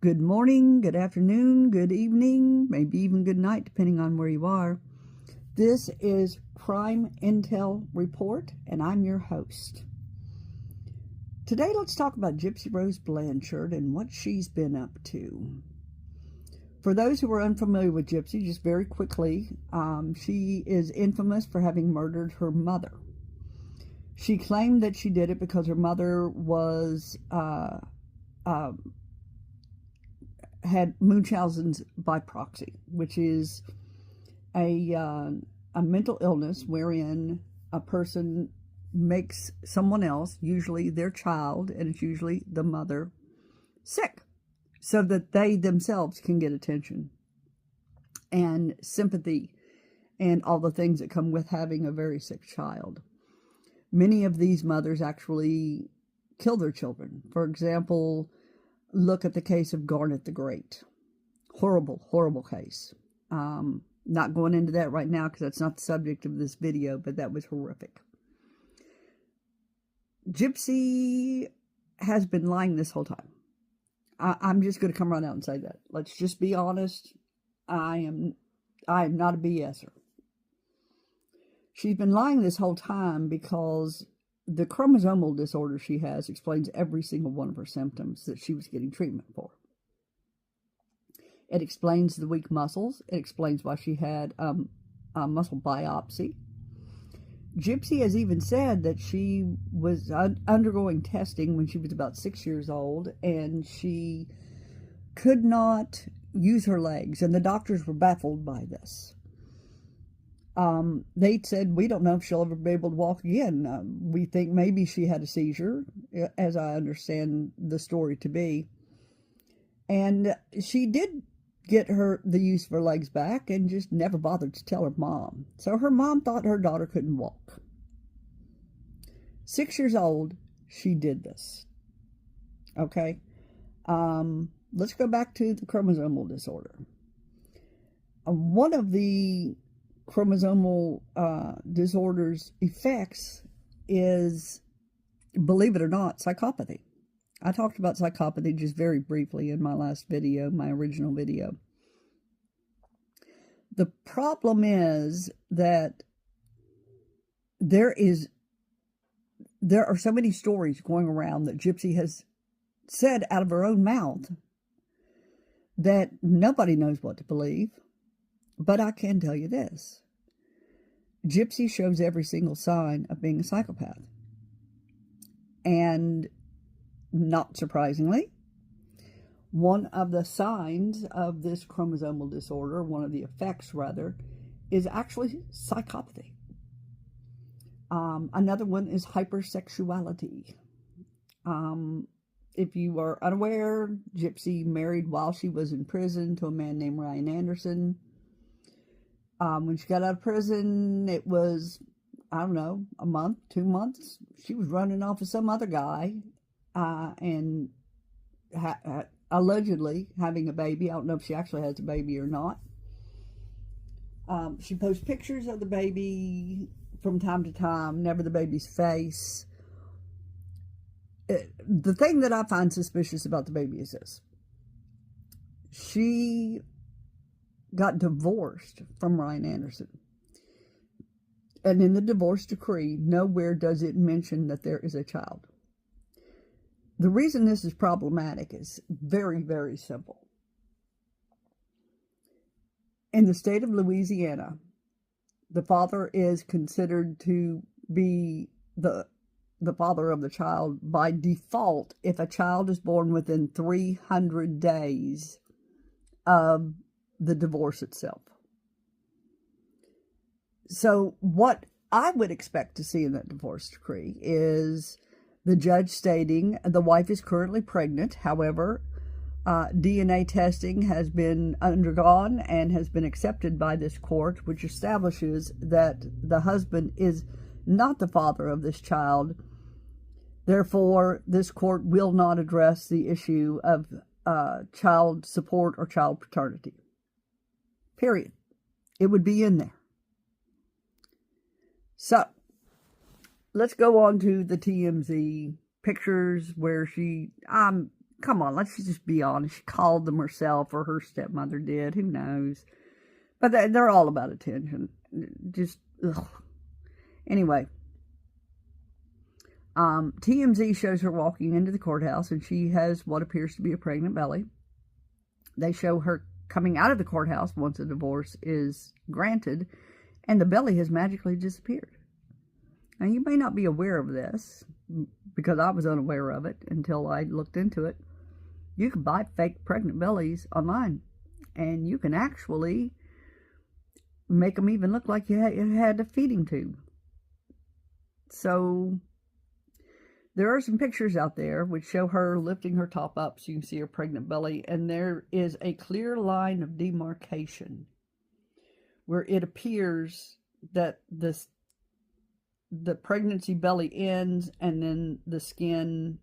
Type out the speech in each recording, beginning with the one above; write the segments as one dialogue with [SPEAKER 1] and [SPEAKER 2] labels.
[SPEAKER 1] Good morning, good afternoon, good evening, maybe even good night, depending on where you are. This is Crime Intel Report, and I'm your host. Today, let's talk about Gypsy Rose Blanchard and what she's been up to. For those who are unfamiliar with Gypsy, just very quickly, she is infamous for having murdered her mother. She claimed that she did it because her mother was had Munchausen's by proxy, which is a mental illness wherein a person makes someone else, usually their child, and it's usually the mother, sick, so that they themselves can get attention and sympathy and all the things that come with having a very sick child. Many of these mothers actually kill their children. For example, look at the case of Garnet the Great. Horrible, horrible case. Not going into that right now because that's not the subject of this video, but that was horrific. Gypsy has been lying this whole time. I'm just going to come right out and say that. Let's just be honest. I am not a BSer. She's been lying this whole time because the chromosomal disorder she has explains every single one of her symptoms that she was getting treatment for. It explains the weak muscles. It explains why she had a muscle biopsy. Gypsy has even said that she was undergoing testing when she was about 6 years old, and she could not use her legs, and the doctors were baffled by this. They said, we don't know if she'll ever be able to walk again. We think maybe she had a seizure, as I understand the story to be. And she did get the use of her legs back and just never bothered to tell her mom. So her mom thought her daughter couldn't walk. 6 years old, she did this. Okay? Let's go back to the chromosomal disorder. One of the chromosomal disorders effects is, believe it or not, psychopathy. I talked about psychopathy just very briefly in my last video, my original video. The problem is that there are so many stories going around that Gypsy has said out of her own mouth that nobody knows what to believe. But I can tell you this. Gypsy shows every single sign of being a psychopath. And not surprisingly, one of the signs of this chromosomal disorder, one of the effects rather, is actually psychopathy. Another one is hypersexuality. If you are unaware, Gypsy married while she was in prison to a man named Ryan Anderson. When she got out of prison, it was, I don't know, a month, 2 months. She was running off with some other guy and allegedly having a baby. I don't know if she actually has a baby or not. She posts pictures of the baby from time to time, never the baby's face. The thing that I find suspicious about the baby is this. She got divorced from Ryan Anderson. And in the divorce decree, nowhere does it mention that there is a child. The reason this is problematic is very, very simple. In the state of Louisiana, the father is considered to be the father of the child by default if a child is born within 300 days of the divorce itself. So what I would expect to see in that divorce decree is the judge stating the wife is currently pregnant. However, DNA testing has been undergone and has been accepted by this court, which establishes that the husband is not the father of this child. Therefore, this court will not address the issue of child support or child paternity. Period. It would be in there. So, let's go on to the TMZ pictures where she, I'm come on, let's just be honest. She called them herself, or her stepmother did. Who knows? But they're all about attention. Just, ugh. Anyway, TMZ shows her walking into the courthouse, and she has what appears to be a pregnant belly. They show her coming out of the courthouse once a divorce is granted, and the belly has magically disappeared. Now, you may not be aware of this, because I was unaware of it until I looked into it. You can buy fake pregnant bellies online, and you can actually make them even look like you had a feeding tube. So there are some pictures out there which show her lifting her top up so you can see her pregnant belly, and there is a clear line of demarcation where it appears that the pregnancy belly ends and then the skin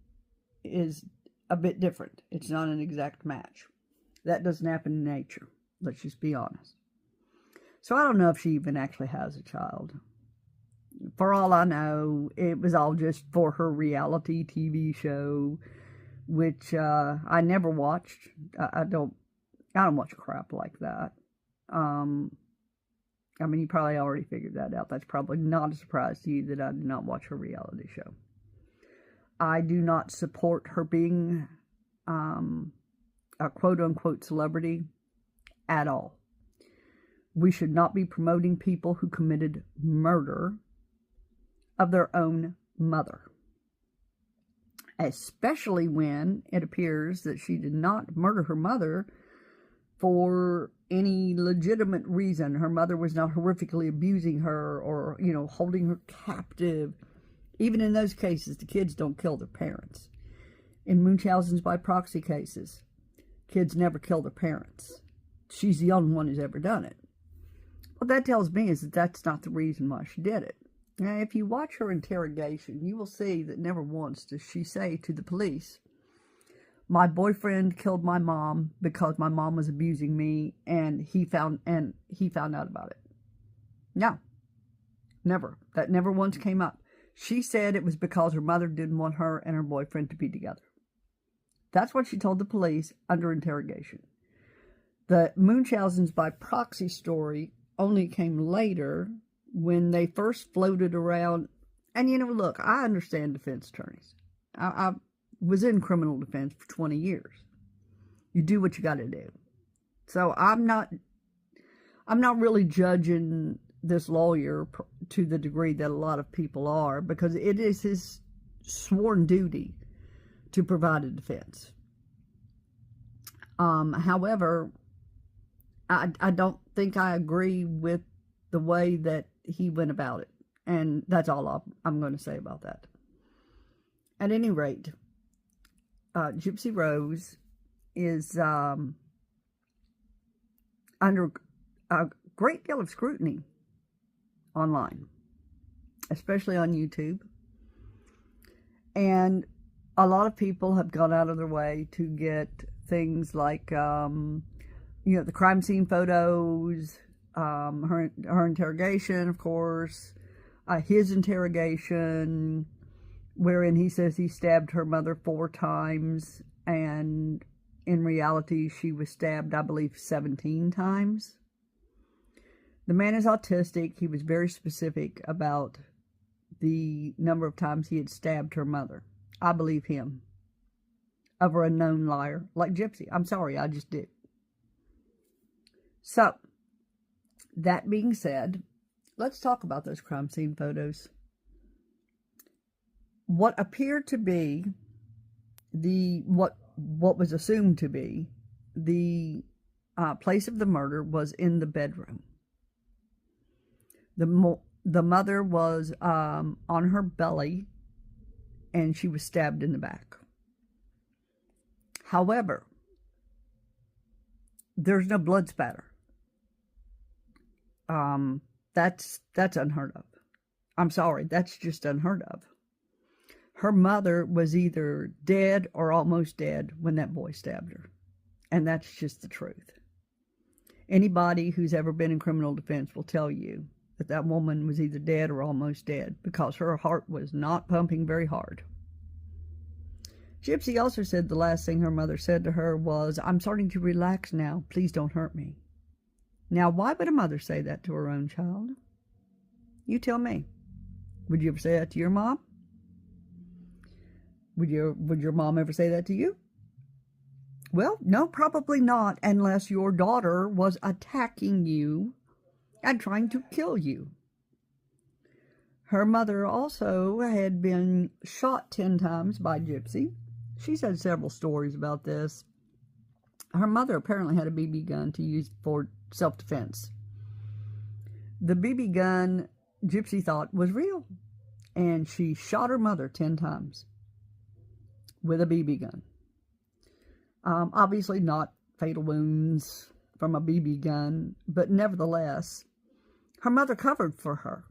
[SPEAKER 1] is a bit different. It's not an exact match. That doesn't happen in nature. Let's just be honest. So I don't know if she even actually has a child. For all I know, it was all just for her reality TV show, which I never watched. I don't watch crap like that. I mean, you probably already figured that out. That's probably not a surprise to you that I do not watch her reality show. I do not support her being a quote-unquote celebrity at all. We should not be promoting people who committed murder of their own mother, especially when it appears that she did not murder her mother for any legitimate reason. Her mother was not horrifically abusing her or, holding her captive. Even in those cases, the kids don't kill their parents. In Munchausen's by proxy cases, kids never kill their parents. She's the only one who's ever done it. What that tells me is that that's not the reason why she did it. Now, if you watch her interrogation, you will see that never once does she say to the police, my boyfriend killed my mom because my mom was abusing me and he found out about it. No, never. That never once came up. She said it was because her mother didn't want her and her boyfriend to be together. That's what she told the police under interrogation. The Munchausen's by proxy story only came later when they first floated around. And, look, I understand defense attorneys. I was in criminal defense for 20 years. You do what you got to do. So I'm not really judging this lawyer to the degree that a lot of people are, because it is his sworn duty to provide a defense. However, I don't think I agree with the way that he went about it. And that's all I'm going to say about that. At any rate, Gypsy Rose is under a great deal of scrutiny online, especially on YouTube. And a lot of people have gone out of their way to get things like, the crime scene photos, her interrogation, of course, his interrogation, wherein he says he stabbed her mother 4 times, and in reality, she was stabbed, I believe, 17 times. The man is autistic. He was very specific about the number of times he had stabbed her mother. I believe him over a known liar like Gypsy. I'm sorry, I just did. So, that being said, let's talk about those crime scene photos. What appeared to be what was assumed to be the place of the murder was in the bedroom. The mother was on her belly, and she was stabbed in the back. However, there's no blood spatter. That's unheard of. I'm sorry, that's just unheard of. Her mother was either dead or almost dead when that boy stabbed her. And that's just the truth. Anybody who's ever been in criminal defense will tell you that that woman was either dead or almost dead, because her heart was not pumping very hard. Gypsy also said the last thing her mother said to her was, "I'm starting to relax now. Please don't hurt me." Now, why would a mother say that to her own child? You tell me. Would you ever say that to your mom? Would your mom ever say that to you? Well, no, probably not, unless your daughter was attacking you and trying to kill you. Her mother also had been shot 10 times by Gypsy. She's had several stories about this. Her mother apparently had a BB gun to use for self-defense. The BB gun Gypsy thought was real, and she shot her mother 10 times with a BB gun. Obviously not fatal wounds from a BB gun, but nevertheless, her mother covered for her.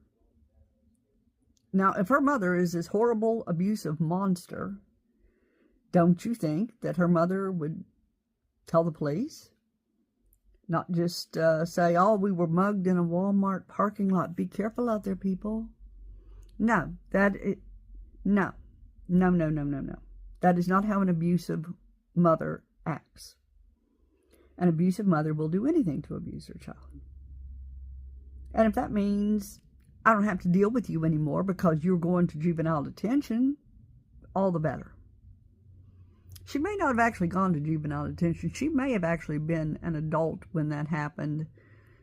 [SPEAKER 1] Now, if her mother is this horrible, abusive monster, don't you think that her mother would tell the police? Not just say, "Oh, we were mugged in a Walmart parking lot. Be careful out there, people." No, no. That is not how an abusive mother acts. An abusive mother will do anything to abuse her child. And if that means I don't have to deal with you anymore because you're going to juvenile detention, all the better. She may not have actually gone to juvenile detention. She may have actually been an adult when that happened,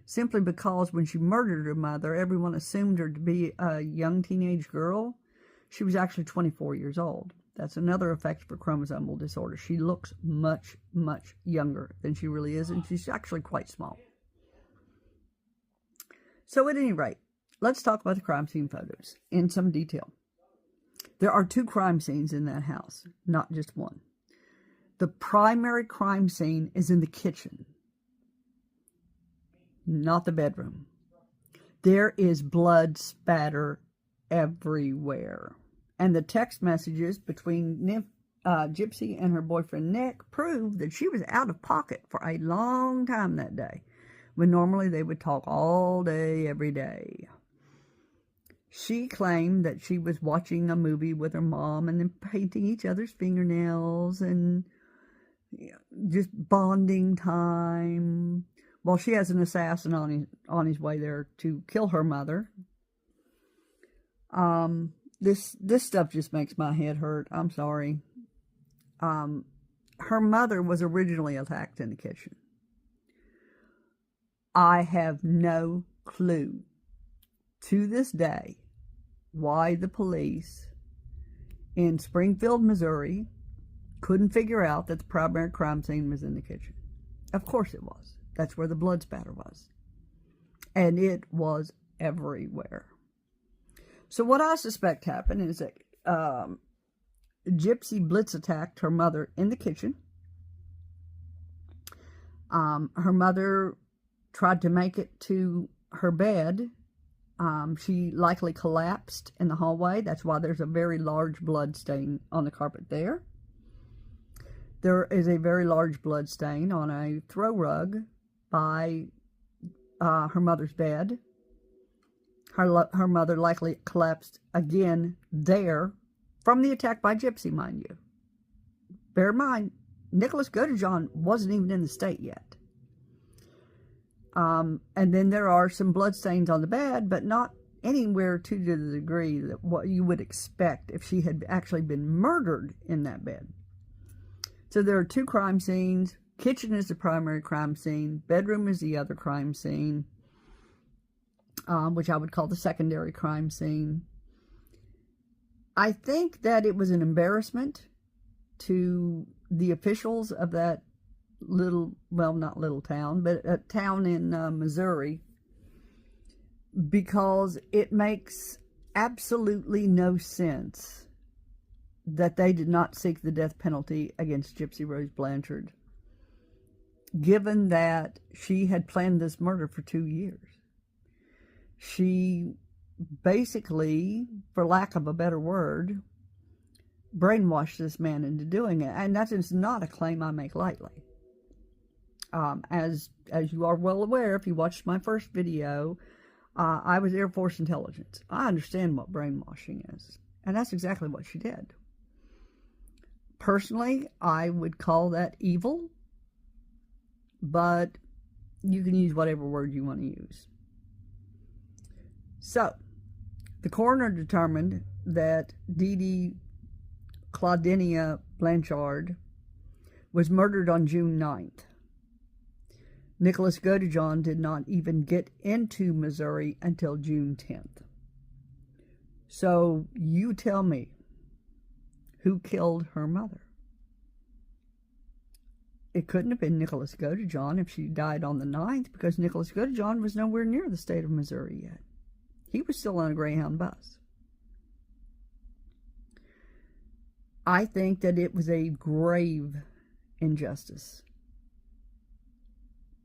[SPEAKER 1] simply because when she murdered her mother, everyone assumed her to be a young teenage girl. She was actually 24 years old. That's another effect for chromosomal disorder. She looks much, much younger than she really is, and she's actually quite small. So at any rate, let's talk about the crime scene photos in some detail. There are 2 crime scenes in that house, not just one. The primary crime scene is in the kitchen, not the bedroom. There is blood spatter everywhere. And the text messages between Gypsy and her boyfriend Nick prove that she was out of pocket for a long time that day, when normally they would talk all day, every day. She claimed that she was watching a movie with her mom and then painting each other's fingernails and just bonding time. Well, she has an assassin on his way there to kill her mother. This stuff just makes my head hurt. I'm sorry. Her mother was originally attacked in the kitchen. I have no clue to this day why the police in Springfield, Missouri couldn't figure out that the primary crime scene was in the kitchen. Of course it was. That's where the blood spatter was. And it was everywhere. So what I suspect happened is that Gypsy blitz attacked her mother in the kitchen. Her mother tried to make it to her bed. She likely collapsed in the hallway. That's why there's a very large blood stain on the carpet there. There is a very large blood stain on a throw rug by her mother's bed. Her mother likely collapsed again there from the attack by Gypsy, mind you. Bear in mind, Nicholas Godejohn wasn't even in the state yet. And then there are some blood stains on the bed, but not anywhere to the degree that what you would expect if she had actually been murdered in that bed. So there are 2 crime scenes. Kitchen is the primary crime scene. Bedroom is the other crime scene, which I would call the secondary crime scene. I think that it was an embarrassment to the officials of that little, well, not little town, but a town in Missouri, because it makes absolutely no sense that they did not seek the death penalty against Gypsy Rose Blanchard, given that she had planned this murder for 2 years. She basically, for lack of a better word, brainwashed this man into doing it. And that is not a claim I make lightly. As you are well aware, if you watched my first video, I was Air Force intelligence. I understand what brainwashing is. And that's exactly what she did. Personally, I would call that evil, but you can use whatever word you want to use. So, the coroner determined that DeeDee Blanchard was murdered on June 9th. Nicholas Godejohn did not even get into Missouri until June 10th. So, you tell me, who killed her mother? It couldn't have been Nicholas Godejohn if she died on the 9th, because Nicholas Godejohn was nowhere near the state of Missouri yet. He was still on a Greyhound bus. I think that it was a grave injustice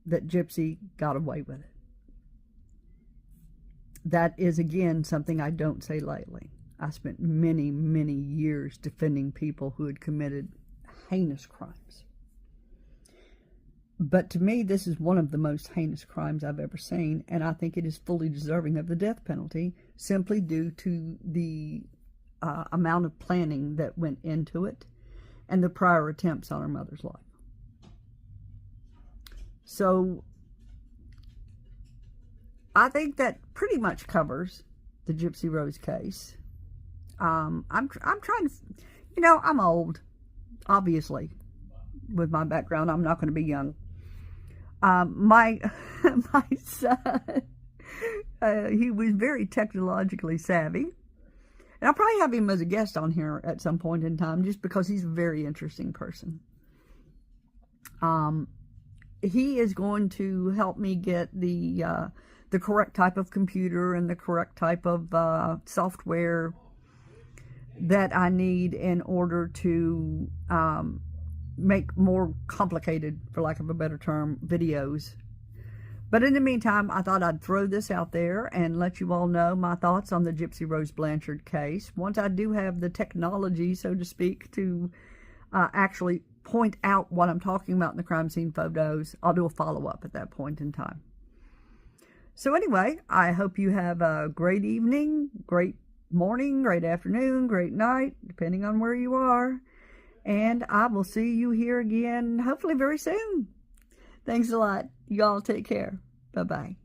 [SPEAKER 1] that Gypsy got away with it. That is, again, something I don't say lightly. I spent many, many years defending people who had committed heinous crimes. But to me, this is one of the most heinous crimes I've ever seen, and I think it is fully deserving of the death penalty, simply due to the amount of planning that went into it and the prior attempts on her mother's life. So, I think that pretty much covers the Gypsy Rose case. I'm trying to, I'm old, obviously. With my background, I'm not going to be young. My son, he was very technologically savvy. And I'll probably have him as a guest on here at some point in time, just because he's a very interesting person. He is going to help me get the correct type of computer and the correct type of software that I need in order to make more complicated, for lack of a better term, videos. But in the meantime, I thought I'd throw this out there and let you all know my thoughts on the Gypsy Rose Blanchard case. Once I do have the technology, so to speak, to actually point out what I'm talking about in the crime scene photos, I'll do a follow-up at that point in time. So anyway, I hope you have a great evening, great morning, great afternoon, great night, depending on where you are. And I will see you here again, hopefully very soon. Thanks a lot. Y'all take care. Bye-bye.